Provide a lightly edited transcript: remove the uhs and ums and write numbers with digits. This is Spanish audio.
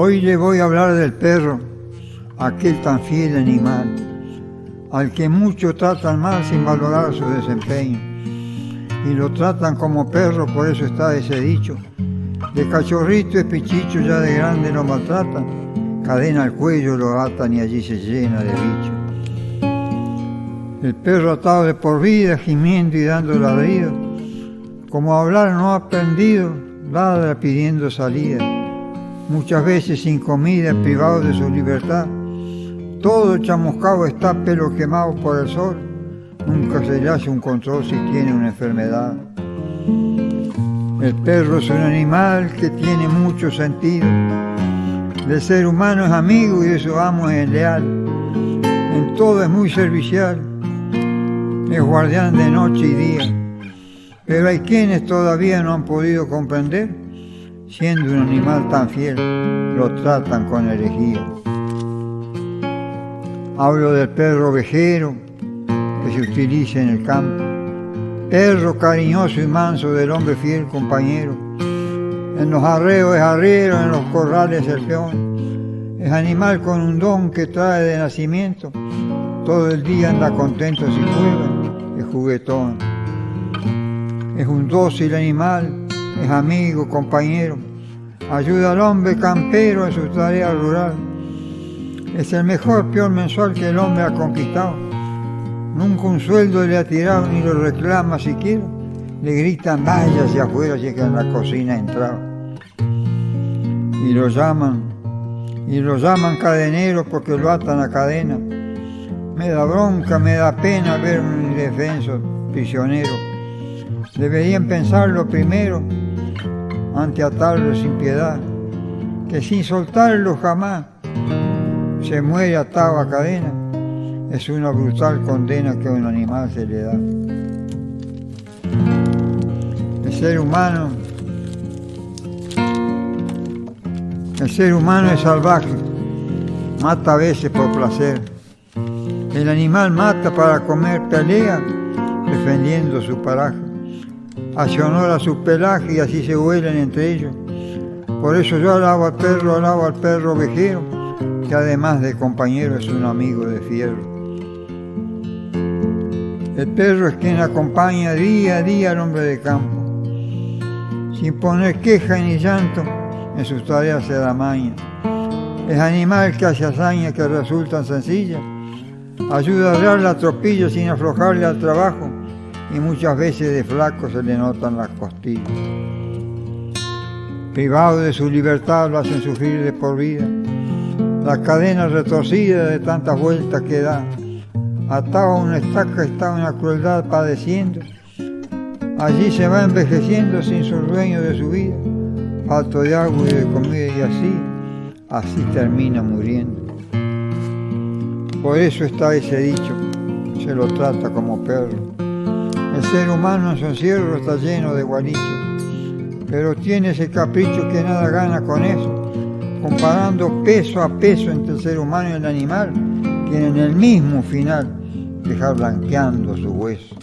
Hoy le voy a hablar del perro, aquel tan fiel animal, al que muchos tratan mal sin valorar su desempeño. Y lo tratan como perro, por eso está ese dicho. De cachorrito es pichicho, ya de grande lo maltratan. Cadena al cuello lo atan y allí se llena de bicho. El perro atado de por vida, gimiendo y dando ladridos. Como hablar no ha aprendido, ladra pidiendo salida. Muchas veces sin comida, privado de su libertad. Todo chamuscado está, pelo quemado por el sol. Nunca se le hace un control si tiene una enfermedad. El perro es un animal que tiene mucho sentido. Del ser humano es amigo y de su amo es leal. En todo es muy servicial. Es guardián de noche y día. Pero hay quienes todavía no han podido comprender, siendo un animal tan fiel, lo tratan con herejía. Hablo del perro ovejero que se utiliza en el campo, perro cariñoso y manso del hombre fiel compañero. En los arreos es arriero, en los corrales el peón. Es animal con un don que trae de nacimiento, todo el día anda contento si juega, es juguetón. Es un dócil animal, es amigo, compañero, ayuda al hombre campero en su tarea rural. Es el mejor peón mensual que el hombre ha conquistado. Nunca un sueldo le ha tirado ni lo reclama siquiera. Le gritan vaya hacia afuera si es que en la cocina ha entrado. Y lo llaman cadenero porque lo atan a cadena. Me da bronca, me da pena ver un indefenso prisionero. Deberían pensarlo primero, ante atarlo sin piedad, que sin soltarlo jamás se muere atado a cadena. Es una brutal condena que a un animal se le da. El ser humano es salvaje, mata a veces por placer. El animal mata para comer, pelea defendiendo su paraje. Hace honor a su pelaje y así se huelen entre ellos. Por eso yo alabo al perro ovejero, que además de compañero es un amigo de fierro. El perro es quien acompaña día a día al hombre de campo. Sin poner queja ni llanto, en sus tareas se da maña. Es animal que hace hazañas que resultan sencillas. Ayuda a arrear la tropilla sin aflojarle al trabajo. Y muchas veces de flaco se le notan las costillas. Privado de su libertad lo hacen sufrir de por vida. La cadena retorcida de tantas vueltas que da. Atado a una estaca está una crueldad padeciendo. Allí se va envejeciendo sin su dueño de su vida. Falto de agua y de comida y así termina muriendo. Por eso está ese dicho, se lo trata como perro. El ser humano en su encierro está lleno de gualichos, pero tiene ese capricho que nada gana con eso, comparando peso a peso entre el ser humano y el animal, que en el mismo final deja blanqueando su hueso.